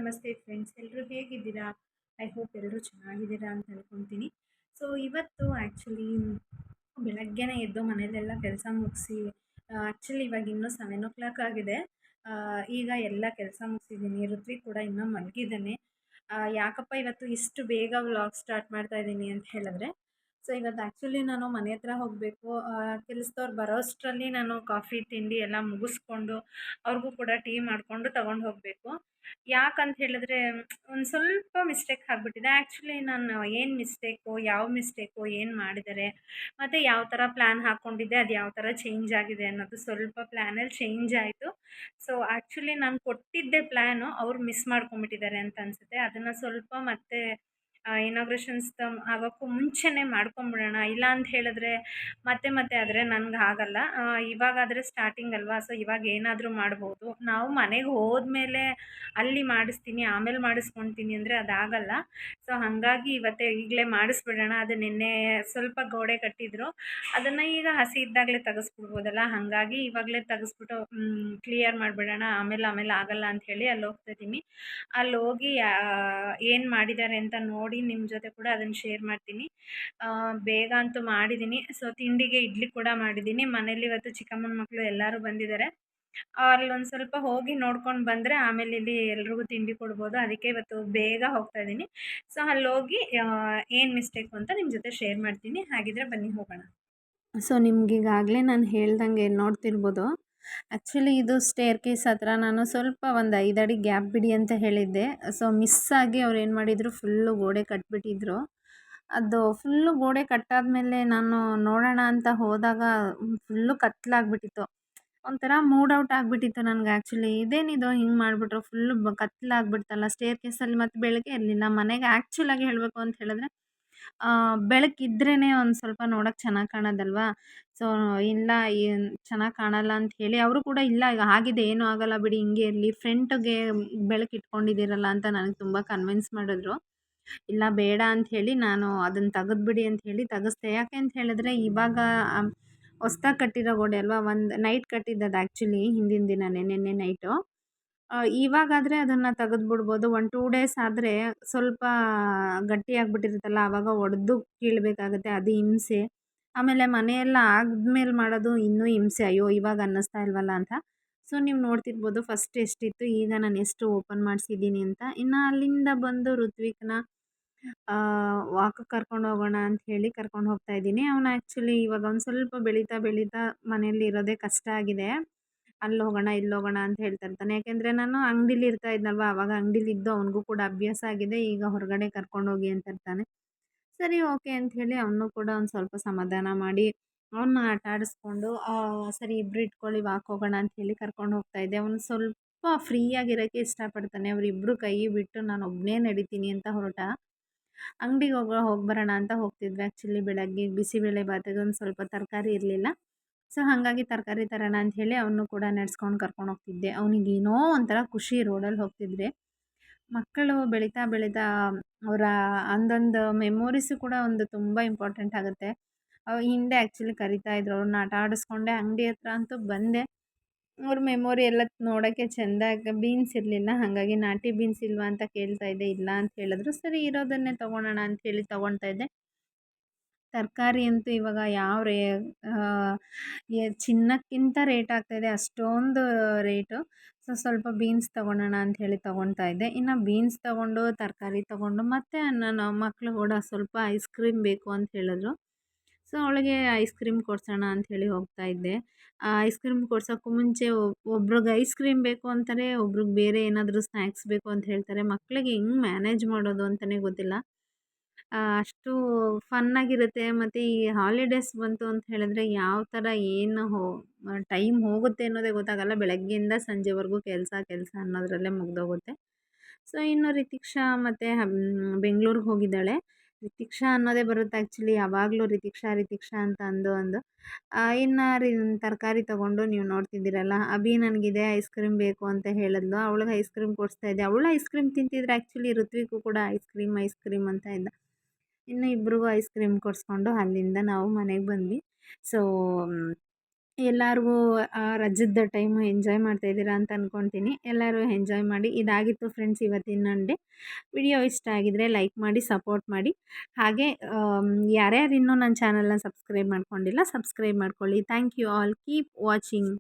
ನಮಸ್ತೆ ಫ್ರೆಂಡ್ಸ್, ಎಲ್ಲರೂ ಹೇಗಿದ್ದೀರಾ? ಐ ಹೋಪ್ ಎಲ್ಲರೂ ಚೆನ್ನಾಗಿದ್ದೀರಾ ಅಂತ ಅನ್ಕೊತೀನಿ. ಸೊ ಇವತ್ತು ಆ್ಯಕ್ಚುಲಿ ಬೆಳಗ್ಗೆನೇ ಎದ್ದು ಮನೇಲೆಲ್ಲ ಕೆಲಸ ಮುಗಿಸಿ ಆ್ಯಕ್ಚುಲಿ ಇವಾಗ ಇನ್ನೂ 7 o'clock ಆಗಿದೆ. ಈಗ ಎಲ್ಲ ಕೆಲಸ ಮುಗಿಸಿದ್ದೀನಿ. ಋತ್ವಿಕ್ ಕೂಡ ಇನ್ನೂ ಮಲಗಿದ್ದಾನೆ. ಯಾಕಪ್ಪ ಇವತ್ತು ಇಷ್ಟು ಬೇಗ ವ್ಲಾಗ್ ಸ್ಟಾರ್ಟ್ ಮಾಡ್ತಾ ಇದ್ದೀನಿ ಅಂತ ಹೇಳಿದ್ರೆ, ಸೊ ಇವತ್ತು ಆ್ಯಕ್ಚುಲಿ ನಾನು ಮನೆ ಹತ್ರ ಹೋಗಬೇಕು. ಕೆಲಸದವ್ರು ಬರೋಷ್ಟರಲ್ಲಿ ನಾನು ಕಾಫಿ ತಿಂಡಿ ಎಲ್ಲ ಮುಗಿಸ್ಕೊಂಡು ಅವ್ರಿಗೂ ಕೂಡ ಟೀ ಮಾಡಿಕೊಂಡು ತೊಗೊಂಡು ಹೋಗಬೇಕು. ಯಾಕಂತ ಹೇಳಿದ್ರೆ ಒಂದು ಸ್ವಲ್ಪ ಮಿಸ್ಟೇಕ್ ಆಗಿಬಿಟ್ಟಿದೆ. ಆ್ಯಕ್ಚುಲಿ ನಾನು ಏನು ಮಿಸ್ಟೇಕು, ಯಾವ ಮಿಸ್ಟೇಕು, ಏನು ಮಾಡಿದ್ದಾರೆ, ಮತ್ತು ಯಾವ ಥರ ಪ್ಲ್ಯಾನ್ ಹಾಕ್ಕೊಂಡಿದ್ದೆ ಅದು ಯಾವ ಥರ ಚೇಂಜ್ ಆಗಿದೆ ಅನ್ನೋದು ಸ್ವಲ್ಪ ಪ್ಲ್ಯಾನಲ್ಲಿ ಚೇಂಜ್ ಆಯಿತು. ಸೊ ಆ್ಯಕ್ಚುಲಿ ನಾನು ಕೊಟ್ಟಿದ್ದೆ ಪ್ಲ್ಯಾನು ಅವ್ರು ಮಿಸ್ ಮಾಡ್ಕೊಂಬಿಟ್ಟಿದ್ದಾರೆ ಅಂತ ಅನಿಸುತ್ತೆ. ಅದನ್ನು ಸ್ವಲ್ಪ ಮತ್ತೆ ಇನಾಗ್ರೇಷನ್ಸ್ ಆಗೋಕ್ಕೂ ಮುಂಚೆನೇ ಮಾಡ್ಕೊಂಬಿಡೋಣ. ಇಲ್ಲ ಅಂತ ಹೇಳಿದ್ರೆ ಮತ್ತೆ ಮತ್ತೆ ಆದರೆ ನನಗೆ ಆಗಲ್ಲ. ಇವಾಗಾದರೆ ಸ್ಟಾರ್ಟಿಂಗ್ ಅಲ್ವಾ, ಸೊ ಇವಾಗ ಏನಾದರೂ ಮಾಡ್ಬೋದು. ನಾವು ಮನೆಗೆ ಹೋದ್ಮೇಲೆ ಅಲ್ಲಿ ಮಾಡಿಸ್ತೀನಿ ಆಮೇಲೆ ಮಾಡಿಸ್ಕೊಳ್ತೀನಿ ಅಂದರೆ ಅದಾಗಲ್ಲ. ಸೊ ಹಾಗಾಗಿ ಇವತ್ತೇ ಈಗಲೇ ಮಾಡಿಸ್ಬಿಡೋಣ. ಅದು ನಿನ್ನೆ ಸ್ವಲ್ಪ ಗೋಡೆ ಕಟ್ಟಿದ್ರು, ಅದನ್ನು ಈಗ ಹಸಿ ಇದ್ದಾಗಲೇ ತೆಗೆಸ್ಬಿಡ್ಬೋದಲ್ಲ. ಹಾಗಾಗಿ ಇವಾಗಲೇ ತೆಗೆಸ್ಬಿಟ್ಟು ಕ್ಲಿಯರ್ ಮಾಡಿಬಿಡೋಣ. ಆಮೇಲೆ ಆಗಲ್ಲ ಅಂಥೇಳಿ ಅಲ್ಲಿ ಹೋಗ್ತಾಯಿದ್ದೀನಿ. ಅಲ್ಲಿ ಹೋಗಿ ಏನು ಮಾಡಿದ್ದಾರೆ ಅಂತ ನೋಡಿ ನಿಮ್ಮ ಜೊತೆ ಕೂಡ ಅದನ್ನು ಶೇರ್ ಮಾಡ್ತೀನಿ. ಬೇಗ ಅಂತೂ ಮಾಡಿದ್ದೀನಿ. ಸೊ ತಿಂಡಿಗೆ ಇಡ್ಲಿ ಕೂಡ ಮಾಡಿದ್ದೀನಿ. ಮನೇಲಿ ಇವತ್ತು ಚಿಕ್ಕಮ್ಮನ ಮಕ್ಕಳು ಎಲ್ಲರೂ ಬಂದಿದ್ದಾರೆ. ಅಲ್ಲೊಂದು ಸ್ವಲ್ಪ ಹೋಗಿ ನೋಡ್ಕೊಂಡು ಬಂದರೆ ಆಮೇಲೆ ಇಲ್ಲಿ ಎಲ್ರಿಗೂ ತಿಂಡಿ ಕೊಡ್ಬೋದು. ಅದಕ್ಕೆ ಇವತ್ತು ಬೇಗ ಹೋಗ್ತಾ ಇದ್ದೀನಿ. ಸೊ ಅಲ್ಲೋಗಿ ಏನು ಮಿಸ್ಟೇಕು ಅಂತ ನಿಮ್ಮ ಜೊತೆ ಶೇರ್ ಮಾಡ್ತೀನಿ. ಹಾಗಿದ್ರೆ ಬನ್ನಿ ಹೋಗೋಣ. ಸೊ ನಿಮ್ಗೀಗಾಗಲೇ ನಾನು ಹೇಳ್ದಂಗೆ ನೋಡ್ತಿರ್ಬೋದು. ಆ್ಯಕ್ಚುಲಿ ಇದು ಸ್ಟೇರ್ ಕೇಸ್ ಹತ್ರ ನಾನು ಸ್ವಲ್ಪ ಒಂದು 5 ಅಡಿ ಗ್ಯಾಪ್ ಬಿಡಿ ಅಂತ ಹೇಳಿದ್ದೆ. ಸೊ ಮಿಸ್ಸಾಗಿ ಅವ್ರು ಏನು ಮಾಡಿದರು, ಫುಲ್ಲು ಗೋಡೆ ಕಟ್ಟಿಬಿಟ್ಟಿದ್ರು. ಅದು ಫುಲ್ಲು ಗೋಡೆ ಕಟ್ಟಾದಮೇಲೆ ನಾನು ನೋಡೋಣ ಅಂತ ಹೋದಾಗ ಫುಲ್ಲು ಕತ್ಲಾಗ್ಬಿಟ್ಟಿತ್ತು. ಒಂಥರ ಮೂಡ್ ಔಟ್ ಆಗಿಬಿಟ್ಟಿತ್ತು ನನಗೆ. ಆ್ಯಕ್ಚುಲಿ ಇದೇನಿದು ಹಿಂಗೆ ಮಾಡಿಬಿಟ್ರು, ಫುಲ್ಲು ಕತ್ಲಾಗ್ಬಿಡ್ತಲ್ಲ ಸ್ಟೇರ್ ಕೇಸಲ್ಲಿ. ಮತ್ತು ಬೆಳಗ್ಗೆ ಇರಲಿಲ್ಲ ಮನೆಗೆ. ಆ್ಯಕ್ಚುಲಾಗಿ ಹೇಳಬೇಕು ಅಂತ ಹೇಳಿದ್ರೆ ಬೆಳಕಿದ್ರೇ ಒಂದು ಸ್ವಲ್ಪ ನೋಡೋಕ್ಕೆ ಚೆನ್ನಾಗಿ ಕಾಣೋದಲ್ವಾ. ಸೊ ಇಲ್ಲ ಚೆನ್ನಾಗಿ ಕಾಣಲ್ಲ ಅಂತ ಹೇಳಿ ಅವರು ಕೂಡ ಇಲ್ಲ ಈಗ ಆಗಿದೆ ಏನೂ ಆಗೋಲ್ಲ ಬಿಡಿ ಹಿಂಗೆ ಇರಲಿ, ಫ್ರಂಟ್ಗೆ ಬೆಳಕು ಇಟ್ಕೊಂಡಿದ್ದೀರಲ್ಲ ಅಂತ ನನಗೆ ತುಂಬ ಕನ್ವಿನ್ಸ್ ಮಾಡಿದ್ರು. ಇಲ್ಲ ಬೇಡ ಅಂತ ಹೇಳಿ ನಾನು ಅದನ್ನು ತೆಗೆದ್ಬಿಡಿ ಅಂತ ಹೇಳಿ ತೆಗೆಸ್ದೆ. ಯಾಕೆ ಅಂತ ಹೇಳಿದ್ರೆ ಇವಾಗ ಹೊಸ್ದಾಗಿ ಕಟ್ಟಿರೋ ಗೋಡೆ ಅಲ್ವಾ. ಒಂದು ನೈಟ್ ಕಟ್ಟಿದ್ದದು ಆ್ಯಕ್ಚುಲಿ ಹಿಂದಿನ ದಿನನೇ, ನಿನ್ನೆ ನೈಟು. ಇವಾಗಾದರೆ ಅದನ್ನು ತೆಗೆದ್ಬಿಡ್ಬೋದು. 1-2 ಡೇಸ್ ಆದರೆ ಸ್ವಲ್ಪ ಗಟ್ಟಿಯಾಗಿಬಿಟ್ಟಿರುತ್ತಲ್ಲ, ಆವಾಗ ಒಡೆದು ಕೀಳಬೇಕಾಗುತ್ತೆ, ಅದು ಹಿಂಸೆ. ಆಮೇಲೆ ಮನೆಯೆಲ್ಲ ಆದ್ಮೇಲೆ ಮಾಡೋದು ಇನ್ನೂ ಹಿಂಸೆ. ಅಯ್ಯೋ ಇವಾಗ ಅನ್ನಿಸ್ತಾ ಇಲ್ವಲ್ಲ ಅಂತ. ಸೊ ನೀವು ನೋಡ್ತಿರ್ಬೋದು ಫಸ್ಟ್ ಎಷ್ಟಿತ್ತು, ಈಗ ನಾನು ಎಷ್ಟು ಓಪನ್ ಮಾಡಿಸಿದ್ದೀನಿ ಅಂತ. ಇನ್ನು ಅಲ್ಲಿಂದ ಬಂದು ಋತ್ವಿಕ್ನ ವಾಕಿಗೆ ಕರ್ಕೊಂಡು ಹೋಗೋಣ ಅಂತ ಹೇಳಿ ಕರ್ಕೊಂಡು ಹೋಗ್ತಾ ಇದ್ದೀನಿ. ಅವನು ಆ್ಯಕ್ಚುಲಿ ಇವಾಗ ಒಂದು ಸ್ವಲ್ಪ ಬೆಳೀತಾ ಮನೆಯಲ್ಲಿ ಇರೋದೇ ಕಷ್ಟ ಆಗಿದೆ. ಅಲ್ಲಿ ಹೋಗೋಣ ಇಲ್ಲಿ ಹೋಗೋಣ ಅಂತ ಹೇಳ್ತಾ ಇರ್ತಾನೆ. ಯಾಕೆಂದರೆ ನಾನು ಅಂಗಡೀಲಿ ಇರ್ತಾ ಇದ್ನಲ್ವ, ಆವಾಗ ಅಂಗಡೀಲಿದ್ದು ಅವನಿಗೂ ಕೂಡ ಅಭ್ಯಾಸ ಆಗಿದೆ. ಈಗ ಹೊರಗಡೆ ಕರ್ಕೊಂಡೋಗಿ ಅಂತ ಇರ್ತಾನೆ. ಸರಿ ಓಕೆ ಅಂತ ಹೇಳಿ ಅವನು ಕೂಡ ಒಂದು ಸ್ವಲ್ಪ ಸಮಾಧಾನ ಮಾಡಿ ಅವನ್ನ ಆಟ ಆಡಿಸ್ಕೊಂಡು ಸರಿ ಇಬ್ಬರು ಇಟ್ಕೊಳ್ಳಿ ವಾಕ್ ಹೋಗೋಣ ಅಂತ ಹೇಳಿ ಕರ್ಕೊಂಡು ಹೋಗ್ತಾ ಇದ್ದೆ. ಅವನು ಸ್ವಲ್ಪ ಫ್ರೀಯಾಗಿರೋಕ್ಕೆ ಇಷ್ಟಪಡ್ತಾನೆ. ಅವರಿಬ್ಬರು ಕೈ ಬಿಟ್ಟು ನಾನು ಒಬ್ಬನೇ ನಡೀತೀನಿ ಅಂತ ಹೊರಟ. ಅಂಗಡಿಗೆ ಹೋಗಿ ಬರೋಣ ಅಂತ ಹೋಗ್ತಿದ್ವಿ. ಆ್ಯಕ್ಚುಲಿ ಬೆಳಗ್ಗೆ ಬಿಸಿಬೇಳೆ ಬಾತಿಗೆ ಒಂದು ಸ್ವಲ್ಪ ತರಕಾರಿ ಇರಲಿಲ್ಲ. ಸೊ ಹಾಗಾಗಿ ತರಕಾರಿ ತರೋಣ ಅಂತ ಹೇಳಿ ಅವನು ಕೂಡ ನಡೆಸ್ಕೊಂಡು ಕರ್ಕೊಂಡು ಹೋಗ್ತಿದ್ದೆ. ಅವನಿಗೇನೋ ಒಂಥರ ಖುಷಿ ರೋಡಲ್ಲಿ ಹೋಗ್ತಿದ್ರೆ. ಮಕ್ಕಳು ಬೆಳೀತಾ ಅವರ ಒಂದೊಂದು ಮೆಮೊರೀಸು ಕೂಡ ಒಂದು ತುಂಬ ಇಂಪಾರ್ಟೆಂಟ್ ಆಗುತ್ತೆ. ಹಿಂದೆ ಆ್ಯಕ್ಚುಲಿ ಕರಿತಾ ಇದ್ರು, ಅವ್ರನ್ನ ಆಟ ಆಡಿಸ್ಕೊಂಡೆ ಅಂಗಡಿ ಹತ್ರ ಅಂತೂ ಬಂದೆ. ಅವ್ರ ಮೆಮೊರಿ ಎಲ್ಲ ನೋಡೋಕ್ಕೆ ಚೆಂದ. ಬೀನ್ಸ್ ಇರಲಿಲ್ಲ, ಹಾಗಾಗಿ ನಾಟಿ ಬೀನ್ಸ್ ಇಲ್ವಾ ಅಂತ ಕೇಳ್ತಾ ಇದ್ದೆ. ಇಲ್ಲ ಅಂತ ಹೇಳಿದ್ರು. ಸರಿ ಇರೋದನ್ನೇ ತೊಗೊಳೋಣ ಅಂಥೇಳಿ ತೊಗೊಳ್ತಾ ಇದ್ದೆ. ತರಕಾರಿ ಅಂತೂ ಇವಾಗ ಯಾವ ಚಿನ್ನಕ್ಕಿಂತ ರೇಟ್ ಆಗ್ತಾಯಿದೆ, ಅಷ್ಟೊಂದು ರೇಟು. ಸೊ ಸ್ವಲ್ಪ ಬೀನ್ಸ್ ತೊಗೊಳೋಣ ಅಂಥೇಳಿ ತೊಗೊಳ್ತಾ ಇದ್ದೆ. ಇನ್ನು ಬೀನ್ಸ್ ತೊಗೊಂಡು ತರಕಾರಿ ತೊಗೊಂಡು ಮತ್ತು ನನ್ನ ಮಕ್ಕಳು ಕೂಡ ಸ್ವಲ್ಪ ಐಸ್ ಕ್ರೀಮ್ ಬೇಕು ಅಂತ ಹೇಳಿದ್ರು. ಸೊ ಅವಳಿಗೆ ಐಸ್ ಕ್ರೀಮ್ ಕೊಡ್ಸೋಣ ಅಂಥೇಳಿ ಹೋಗ್ತಾ ಇದ್ದೆ. ಐಸ್ ಕ್ರೀಮ್ ಕೊಡ್ಸೋಕ್ಕೂ ಮುಂಚೆ ಒಬ್ರಿಗೆ ಐಸ್ ಕ್ರೀಮ್ ಬೇಕು ಅಂತಾರೆ, ಒಬ್ರಿಗೆ ಬೇರೆ ಏನಾದರೂ ಸ್ನ್ಯಾಕ್ಸ್ ಬೇಕು ಅಂತ ಹೇಳ್ತಾರೆ. ಮಕ್ಕಳಿಗೆ ಹೆಂಗೆ ಮ್ಯಾನೇಜ್ ಮಾಡೋದು ಅಂತಲೇ ಗೊತ್ತಿಲ್ಲ. ಅಷ್ಟು ಫನ್ನಾಗಿರುತ್ತೆ. ಮತ್ತು ಈ ಹಾಲಿಡೇಸ್ ಬಂತು ಅಂತ ಹೇಳಿದ್ರೆ ಯಾವ ಥರ ಏನು ಟೈಮ್ ಹೋಗುತ್ತೆ ಅನ್ನೋದೇ ಗೊತ್ತಾಗಲ್ಲ. ಬೆಳಗ್ಗೆಯಿಂದ ಸಂಜೆವರೆಗೂ ಕೆಲಸ ಅನ್ನೋದರಲ್ಲೇ ಮುಗಿದೋಗುತ್ತೆ. ಸೊ ಇನ್ನು ರಿತಿಕ್ಷಾ ಮತ್ತು ಬೆಂಗ್ಳೂರಿಗೆ ಹೋಗಿದ್ದಾಳೆ. ರಿತಿಕ್ಷಾ ಅನ್ನೋದೇ ಬರುತ್ತೆ ಆ್ಯಕ್ಚುಲಿ ಯಾವಾಗಲೂ ರಿತಿಕ್ಷಾ ಅಂತ ಅಂದು ಇನ್ನು ತರಕಾರಿ ತೊಗೊಂಡು ನೀವು ನೋಡ್ತಿದ್ದೀರಲ್ಲ, ಅಭಿ ನನಗಿದೆ ಐಸ್ ಕ್ರೀಮ್ ಬೇಕು ಅಂತ ಹೇಳಿದ್ಲು. ಅವಳಿಗೆ ಐಸ್ ಕ್ರೀಮ್ ಕೊಡಿಸ್ತಾ ಇದ್ದೆ. ಅವಳು ಐಸ್ ಕ್ರೀಮ್ ತಿಂತಿದ್ರೆ ಆ್ಯಕ್ಚುಲಿ ಋತ್ವಿಗೂ ಕೂಡ ಐಸ್ ಕ್ರೀಮ್ ಅಂತ ಇದ್ದ. ಇನ್ನು ಇಬ್ರಿಗೂ ಐಸ್ ಕ್ರೀಮ್ ಕೊಡಿಸ್ಕೊಂಡು ಅಲ್ಲಿಂದ ನಾವು ಮನೆಗೆ ಬಂದ್ವಿ. ಸೊ ಎಲ್ಲರಿಗೂ ರಜದ ಟೈಮು ಎಂಜಾಯ್ ಮಾಡ್ತಾಯಿದ್ದೀರಾ ಅಂತ ಅಂದ್ಕೊಳ್ತೀನಿ. ಎಲ್ಲರೂ ಎಂಜಾಯ್ ಮಾಡಿ. ಇದಾಗಿತ್ತು ಫ್ರೆಂಡ್ಸ್ ಇವತ್ತಿನ ನನ್ನ ಡೇ. ವಿಡಿಯೋ ಇಷ್ಟ ಆಗಿದ್ರೆ ಲೈಕ್ ಮಾಡಿ, ಸಪೋರ್ಟ್ ಮಾಡಿ. ಹಾಗೆ ಯಾರ್ಯಾರು ಇನ್ನೂ ನನ್ನ ಚಾನಲ್‌ನ ಸಬ್ಸ್ಕ್ರೈಬ್ ಮಾಡ್ಕೊಂಡಿಲ್ಲ, ಸಬ್ಸ್ಕ್ರೈಬ್ ಮಾಡ್ಕೊಳ್ಳಿ. Thank you all. Keep watching.